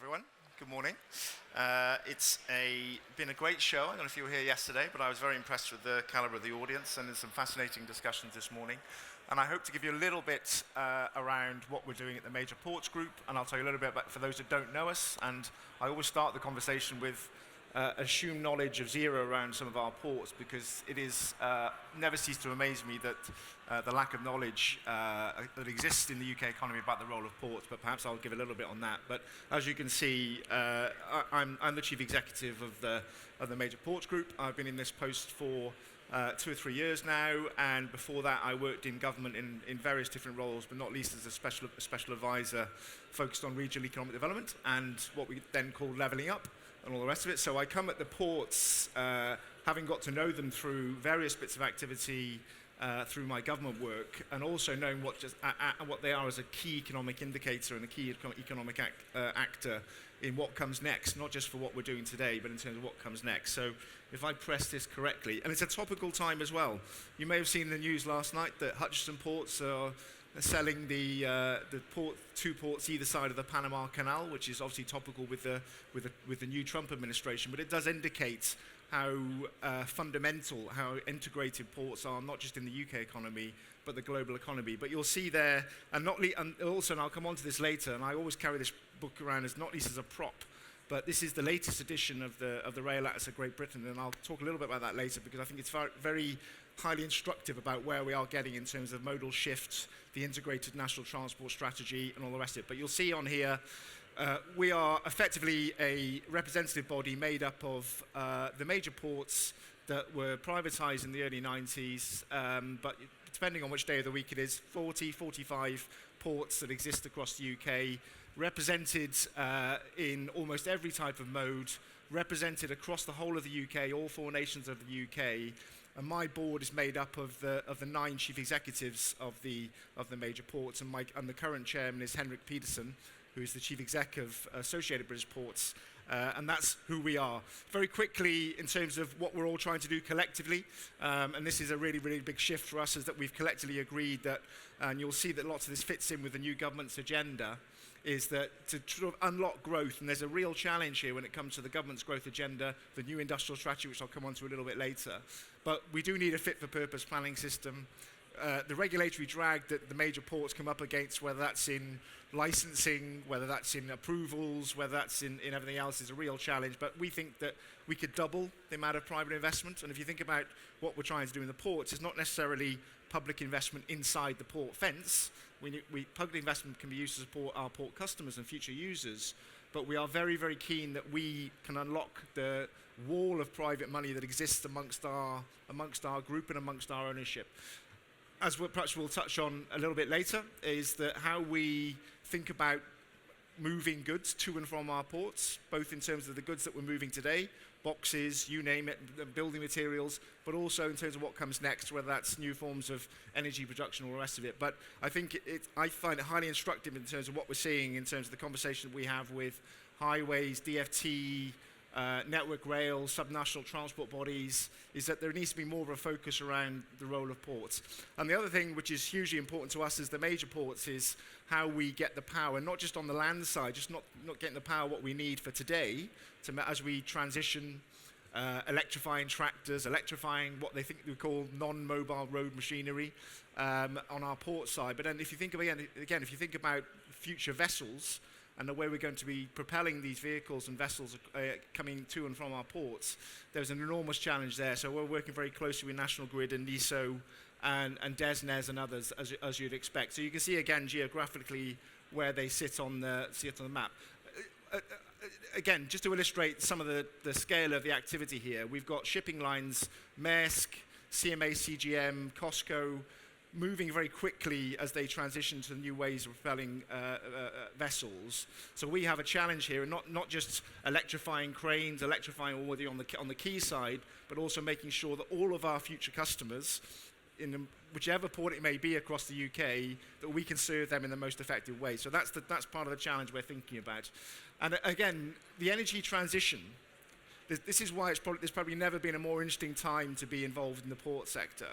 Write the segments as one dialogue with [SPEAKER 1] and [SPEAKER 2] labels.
[SPEAKER 1] everyone. Good morning. It's been a great show. I don't know if you were here yesterday, but I was very impressed with the caliber of the audience, and there's some fascinating discussions this morning. And I hope to give you a little bit around what we're doing at the Major Ports Group, and I'll tell you a little bit about, for those that don't know us, and I always start the conversation with assumed knowledge of zero around some of our ports, because it is never ceased to amaze me that the lack of knowledge that exists in the UK economy about the role of ports, but perhaps I'll give a little bit on that. But as you can see, I'm the Chief Executive of the Major Ports Group. I've been in this post for 2 or 3 years now, and before that I worked in government in various different roles, but not least as a special advisor focused on regional economic development and what we then call levelling up and all the rest of it. So I come at the ports, having got to know them through various bits of activity through my government work, and also knowing what they are as a key economic indicator and a key economic actor in what comes next, not just for what we're doing today, but in terms of what comes next. So if I press this correctly, and it's a topical time as well. You may have seen in the news last night that Hutchison Ports are selling the two ports either side of the Panama Canal, which is obviously topical with the new Trump administration, but it does indicate how fundamental, how integrated ports are, not just in the UK economy, but the global economy. But you'll see there, and also, and I'll come on to this later, and I always carry this book around as not least as a prop, but this is the latest edition of the Rail Atlas of Great Britain, and I'll talk a little bit about that later, because I think it's very highly instructive about where we are getting in terms of modal shifts, the integrated national transport strategy, and all the rest of it. But you'll see on here, we are effectively a representative body made up of the major ports that were privatised in the early 90s, but depending on which day of the week it is, 45 ports that exist across the UK, represented in almost every type of mode, represented across the whole of the UK, all 4 nations of the UK. And my board is made up of the 9 chief executives of the major ports, and the current chairman is Henrik Peterson, who is the chief exec of Associated British Ports, and that's who we are. Very quickly, in terms of what we're all trying to do collectively, and this is a really big shift for us, is that we've collectively agreed that, and you'll see that lots of this fits in with the new government's agenda, is that to sort of unlock growth, and there's a real challenge here when it comes to the government's growth agenda, the new industrial strategy, which I'll come on to a little bit later, but we do need a fit-for-purpose planning system. The regulatory drag that the major ports come up against, whether that's in licensing, whether that's in approvals, whether that's in everything else, is a real challenge. But we think that we could double the amount of private investment. And if you think about what we're trying to do in the ports, it's not necessarily public investment inside the port fence. Public investment can be used to support our port customers and future users. But we are very keen that we can unlock the wall of private money that exists amongst our group and amongst our ownership. As perhaps we'll touch on a little bit later, is that how we think about moving goods to and from our ports, both in terms of the goods that we're moving today, boxes, you name it, building materials, but also in terms of what comes next, whether that's new forms of energy production or all the rest of it. But I think I find it highly instructive in terms of what we're seeing in terms of the conversation that we have with highways, DFT, network rail, subnational transport bodies, is that there needs to be more of a focus around the role of ports. And the other thing which is hugely important to us as the major ports is how we get the power, not just on the land side, just not getting the power what we need for today, as we transition, electrifying tractors, electrifying what they think we call non-mobile road machinery on our port side. But then if you think if you think about future vessels, and the way we're going to be propelling these vehicles and vessels coming to and from our ports, there's an enormous challenge there. So we're working very closely with National Grid and NESO and DESNZ and others, as you'd expect. So you can see again geographically where they sit on the map. Again, just to illustrate some of the scale of the activity here, we've got shipping lines, Maersk, CMA CGM, COSCO, moving very quickly as they transition to new ways of propelling vessels. So we have a challenge here, and not just electrifying cranes, electrifying already on the quay side, but also making sure that all of our future customers, in whichever port it may be across the UK, that we can serve them in the most effective way. So that's part of the challenge we're thinking about. And again, the energy transition, this is why there's probably never been a more interesting time to be involved in the port sector,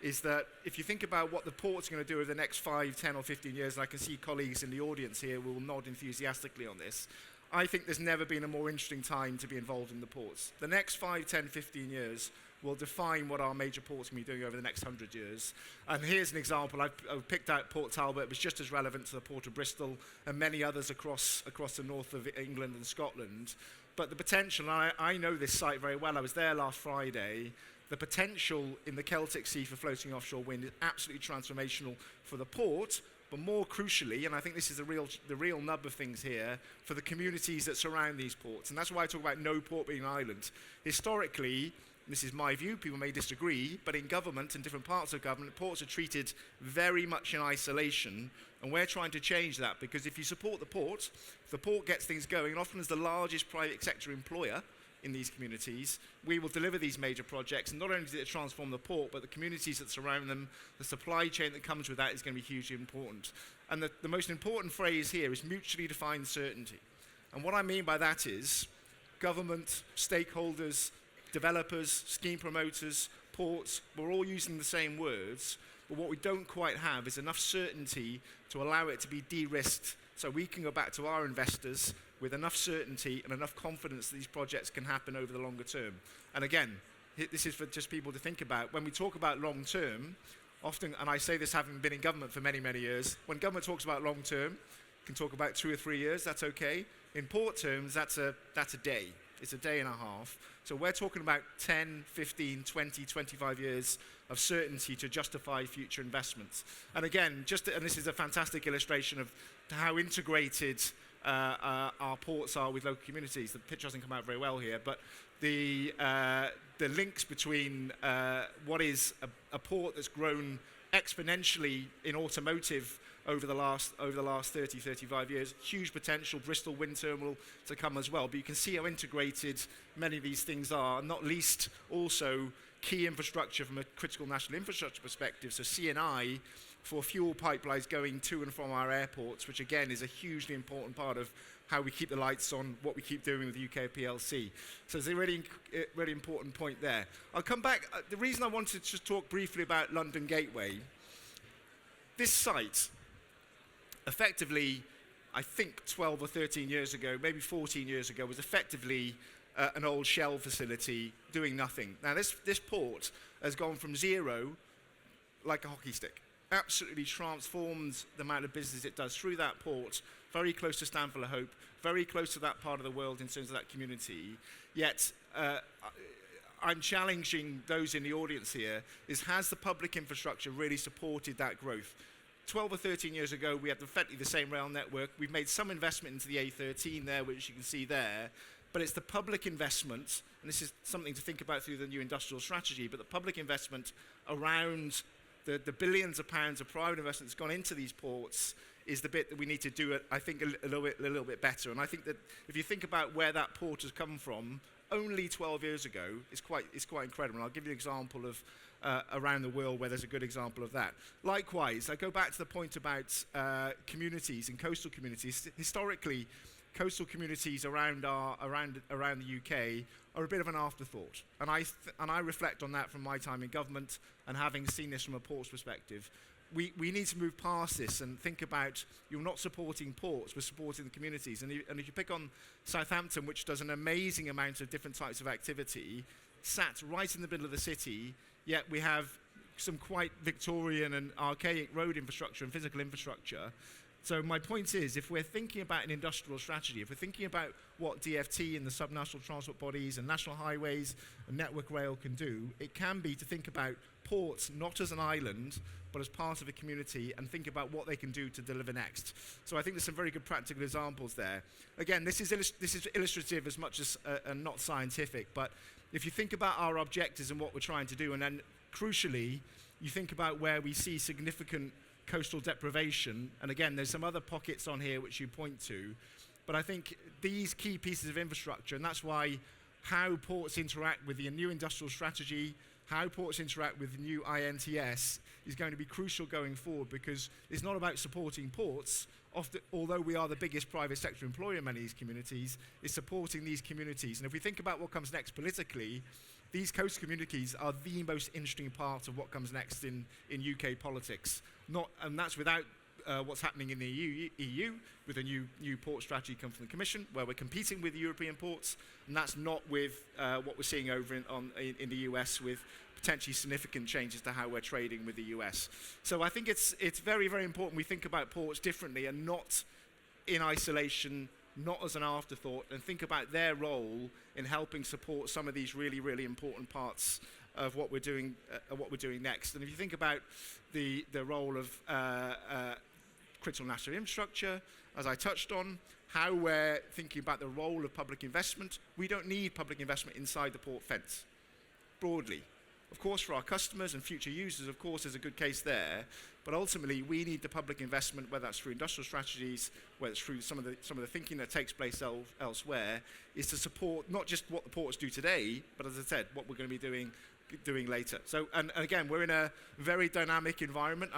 [SPEAKER 1] is that if you think about what the port's going to do over the next 5, 10 or 15 years, and I can see colleagues in the audience here will nod enthusiastically on this, I think there's never been a more interesting time to be involved in the ports. The next 5, 10, 15 years will define what our major ports can be doing over the next 100 years. And here's an example. I've picked out Port Talbot. It was just as relevant to the Port of Bristol and many others across the north of England and Scotland. But the potential, and I know this site very well. I was there last Friday. The potential in the Celtic Sea for floating offshore wind is absolutely transformational for the port, but more crucially, and I think this is the real nub of things here, for the communities that surround these ports. And that's why I talk about no port being an island. Historically, this is my view, people may disagree, but in government and different parts of government, ports are treated very much in isolation, and we're trying to change that, because if you support the port, if the port gets things going, and often as the largest private sector employer in these communities, we will deliver these major projects, and not only does it transform the port, but the communities that surround them, the supply chain that comes with that is going to be hugely important. And the most important phrase here is mutually defined certainty. And what I mean by that is government, stakeholders, developers, scheme promoters, ports, we're all using the same words, but what we don't quite have is enough certainty to allow it to be de-risked so we can go back to our investors with enough certainty and enough confidence that these projects can happen over the longer term. And again, this is for just people to think about. When we talk about long term, often, and I say this having been in government for many, many years, when government talks about long term, can talk about 2 or 3 years, that's okay. In port terms, that's a day. It's a day and a half. So we're talking about 10, 15, 20, 25 years of certainty to justify future investments. And again, and this is a fantastic illustration of how integrated our ports are with local communities. The picture doesn't come out very well here, but the links between what is a port that's grown exponentially in automotive over the last 30, 35 years, huge potential, Bristol wind terminal to come as well. But you can see how integrated many of these things are, not least also key infrastructure from a critical national infrastructure perspective. So C&I for fuel pipelines going to and from our airports, which again is a hugely important part of how we keep the lights on, what we keep doing with the UK PLC. So there's a really important point there. I'll come back. The reason I wanted to just talk briefly about London Gateway, this site, effectively, I think 12 or 13 years ago, maybe 14 years ago, was effectively an old shell facility doing nothing. Now this port has gone from zero like a hockey stick. Absolutely transformed the amount of business it does through that port, very close to Stanford-le-Hope, very close to that part of the world in terms of that community. Yet, I'm challenging those in the audience here, has the public infrastructure really supported that growth? 12 or 13 years ago, we had effectively the same rail network. We've made some investment into the A13 there, which you can see there, but it's the public investment, and this is something to think about through the new industrial strategy, but the public investment around the billions of pounds of private investment that's gone into these ports is the bit that we need to do, I think, a little bit better. And I think that if you think about where that port has come from, only 12 years ago, it's quite incredible. And I'll give you an example of around the world where there's a good example of that. Likewise, I go back to the point about communities and coastal communities. Historically, coastal communities around the UK are a bit of an afterthought, and I reflect on that from my time in government and having seen this from a ports perspective. We need to move past this and think about, you're not supporting ports, we're supporting the communities. And if you pick on Southampton, which does an amazing amount of different types of activity, sat right in the middle of the city, yet we have some quite Victorian and archaic road infrastructure and physical infrastructure. So my point is, if we're thinking about an industrial strategy, if we're thinking about what DfT and the subnational transport bodies and national highways and Network Rail can do, it can be to think about ports not as an island, but as part of a community, and think about what they can do to deliver next. So I think there's some very good practical examples there. Again, this is illustrative as much as and not scientific, but if you think about our objectives and what we're trying to do, and then crucially, you think about where we see significant coastal deprivation, and again, there's some other pockets on here which you point to, but I think these key pieces of infrastructure, and that's why how ports interact with the new industrial strategy, how ports interact with the new INTS is going to be crucial going forward, because it's not about supporting ports, although we are the biggest private sector employer in many of these communities, it's supporting these communities. And if we think about what comes next politically, these coast communities are the most interesting part of what comes next in UK politics. And that's without what's happening in the EU with a new port strategy come from the Commission, where we're competing with the European ports, and that's not with what we're seeing over in the US with potentially significant changes to how we're trading with the US. So I think it's very, very important we think about ports differently and not in isolation, not as an afterthought, and think about their role in helping support some of these really, really important parts of what we're doing next. And if you think about the role of critical national infrastructure, as I touched on, how we're thinking about the role of public investment, we don't need public investment inside the port fence, broadly. Of course, for our customers and future users, of course, there's a good case there. But ultimately, we need the public investment, whether that's through industrial strategies, whether it's through some of the thinking that takes place elsewhere, is to support not just what the ports do today, but as I said, what we're going to be doing later. So, and again, we're in a very dynamic environment.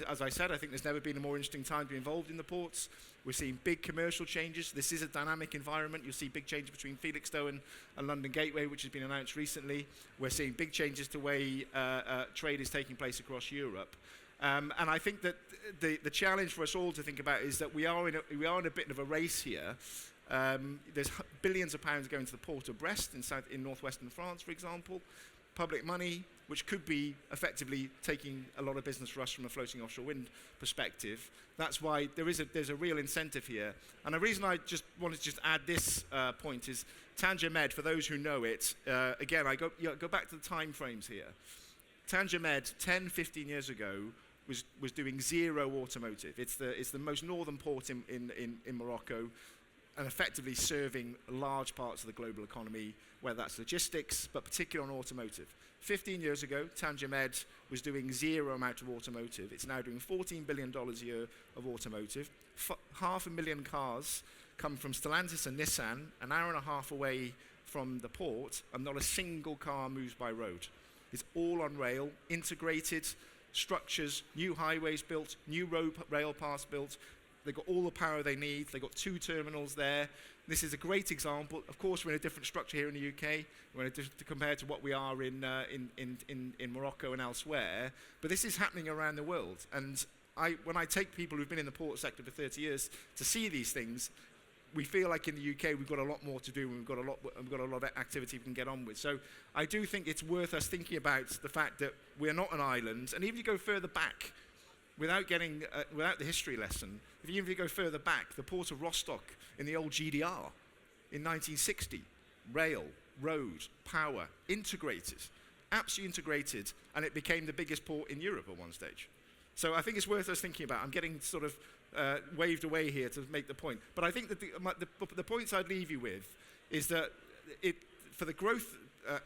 [SPEAKER 1] As I said, I think there's never been a more interesting time to be involved in the ports. We're seeing big commercial changes. This is a dynamic environment. You'll see big changes between Felixstowe and London Gateway, which has been announced recently. We're seeing big changes to the way trade is taking place across Europe. And I think that the challenge for us all to think about is that we are in a bit of a race here. There's billions of pounds going to the port of Brest in northwestern France, for example. Public money, which could be effectively taking a lot of business for us from a floating offshore wind perspective. That's why there's a real incentive here. And the reason I just wanted to add this point is Tanger Med, for those who know it, again, I go back to the time frames here. Tanger Med, 10, 15 years ago, was doing zero automotive. It's the most northern port in Morocco, and effectively serving large parts of the global economy, whether that's logistics, but particularly on automotive. 15 years ago, Tanger Med was doing zero amount of automotive. It's now doing $14 billion a year of automotive. 500,000 cars come from Stellantis and Nissan, an hour and a half away from the port, and not a single car moves by road. It's all on rail, integrated structures, new highways built, new rail paths built. They've got all the power they need. They've got 2 terminals there. This is a great example. Of course, we're in a different structure here in the UK. We're compared to what we are in Morocco and elsewhere. But this is happening around the world. And when I take people who've been in the port sector for 30 years to see these things, we feel like in the UK we've got a lot more to do, and we've got a lot of activity we can get on with. So I do think it's worth us thinking about the fact that we're not an island. And even if you go further back, without the history lesson, if you go further back, the port of Rostock in the old GDR in 1960, rail, road, power, integrated, absolutely integrated, and it became the biggest port in Europe at one stage. So I think it's worth us thinking about. I'm getting sort of waved away here to make the point. But I think that the points I'd leave you with is that for the growth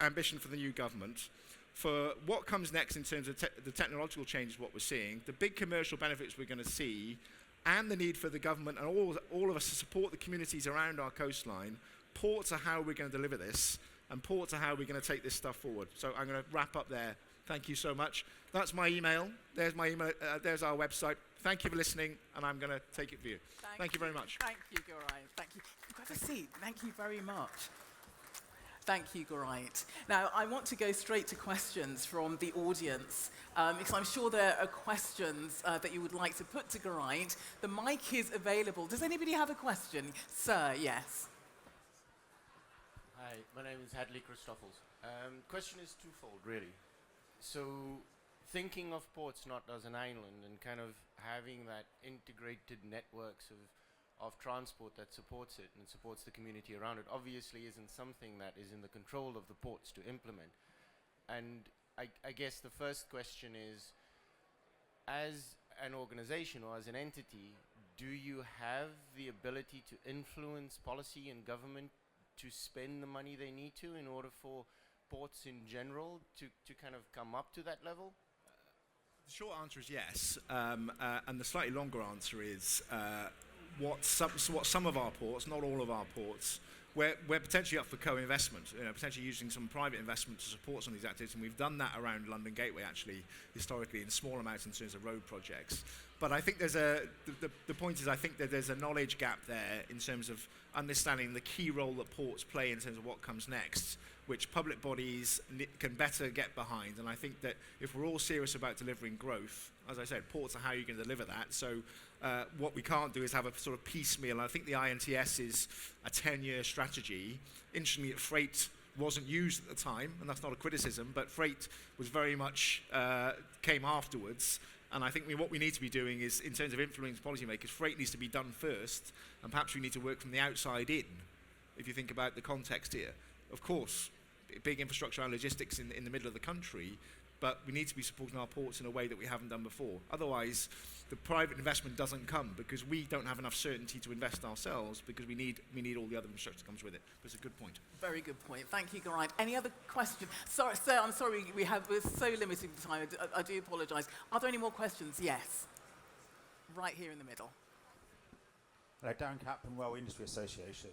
[SPEAKER 1] ambition for the new government, for what comes next in terms of the technological changes, what we're seeing, the big commercial benefits we're going to see, and the need for the government and all of us to support the communities around our coastline, ports are how we're going to deliver this, and ports are how we're going to take this stuff forward. So I'm going to wrap up there. Thank you so much. That's my email. There's my email. There's our website. Thank you for listening, and I'm going to take it for you. Thank you very much.
[SPEAKER 2] Thank you, Geraint. Thank you. Have a seat. Thank you very much. Thank you, Geraint. Now, I want to go straight to questions from the audience, because I'm sure there are questions that you would like to put to Geraint. The mic is available. Does anybody have a question? Sir, yes.
[SPEAKER 3] Hi, my name is Hadley Christoffels. Question is twofold, really. So, thinking of ports not as an island and kind of having that integrated networks of transport that supports it and supports the community around it obviously isn't something that is in the control of the ports to implement. And I guess the first question is, as an organization or as an entity, do you have the ability to influence policy and government to spend the money they need to in order for ports in general to kind of come up to that level?
[SPEAKER 1] The short answer is yes, and the slightly longer answer is what some of our ports, not all of our ports, we're potentially up for co-investment, potentially using some private investment to support some of these activities, and we've done that around London Gateway actually historically in small amounts in terms of road projects. But I think the point is, I think that there's a knowledge gap there in terms of understanding the key role that ports play in terms of what comes next, which public bodies can better get behind. And I think that if we're all serious about delivering growth, as I said, ports are how you're going to deliver that. So what we can't do is have a sort of piecemeal. And I think the INTS is a 10-year strategy. Interestingly, freight wasn't used at the time, and that's not a criticism, but freight was very much came afterwards. And I think what we need to be doing is, in terms of influencing policymakers, freight needs to be done first, and perhaps we need to work from the outside in, if you think about the context here. Of course, big infrastructure and logistics in the middle of the country, but we need to be supporting our ports in a way that we haven't done before. Otherwise, the private investment doesn't come because we don't have enough certainty to invest ourselves, because we need all the other infrastructure that comes with it. But it's a good point.
[SPEAKER 2] Very good point. Thank you, Geraint. Any other questions? Sorry, sir, I'm sorry, we're so limited with time. I do apologise. Are there any more questions? Yes. Right here in the middle.
[SPEAKER 4] Hello, Darren Kaplan, Rail Industry Association.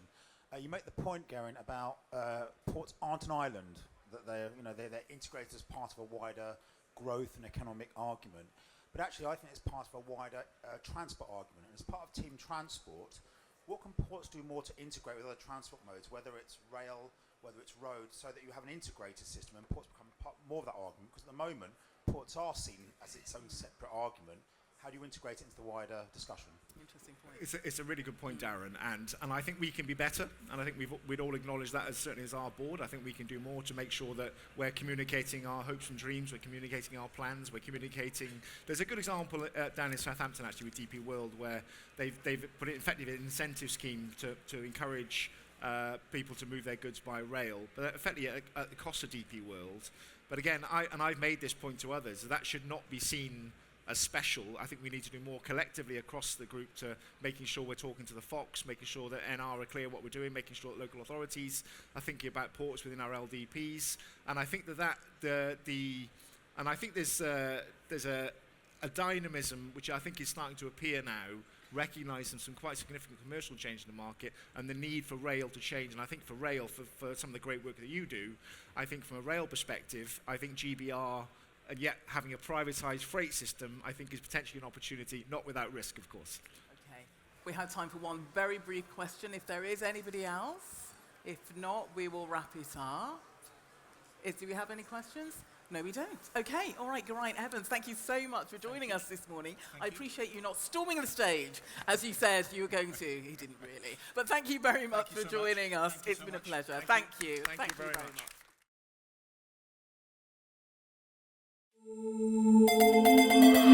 [SPEAKER 4] You make the point, Geraint, about ports aren't an island, that they're integrated as part of a wider growth and economic argument. But actually, I think it's part of a wider transport argument. And as part of team transport, what can ports do more to integrate with other transport modes, whether it's rail, whether it's road, so that you have an integrated system and ports become more of that argument? Because at the moment, ports are seen as its own separate argument. How do you integrate it into the wider discussion?
[SPEAKER 2] Interesting point.
[SPEAKER 1] It's a really good point, Darren, and I think we can be better, and I think we'd all acknowledge that, as certainly as our board. I think we can do more to make sure that we're communicating our hopes and dreams, we're communicating our plans, we're communicating. There's a good example down in Southampton, actually, with DP World, where they've put it effectively an incentive scheme to encourage people to move their goods by rail, but effectively at the cost of DP World. But again, I've made this point to others, that should not be seen as special. I think we need to do more collectively across the group to making sure we're talking to the Fox, making sure that NR are clear what we're doing, making sure that local authorities are thinking about ports within our LDPs. And I think I think there's a dynamism which I think is starting to appear now, recognising some quite significant commercial change in the market and the need for rail to change. And I think for rail, for some of the great work that you do, I think from a rail perspective, I think GBR, and yet having a privatised freight system, I think, is potentially an opportunity, not without risk, of course.
[SPEAKER 2] Okay. We have time for one very brief question, if there is anybody else. If not, we will wrap it up. Do we have any questions? No, we don't. Okay, all right, Geraint Evans, thank you so much for joining us this morning. I appreciate you not storming the stage, as you said you were going to. You didn't really. But thank you very much for joining us. It's been a pleasure. Thank you.
[SPEAKER 1] Thank you very much.
[SPEAKER 2] Much.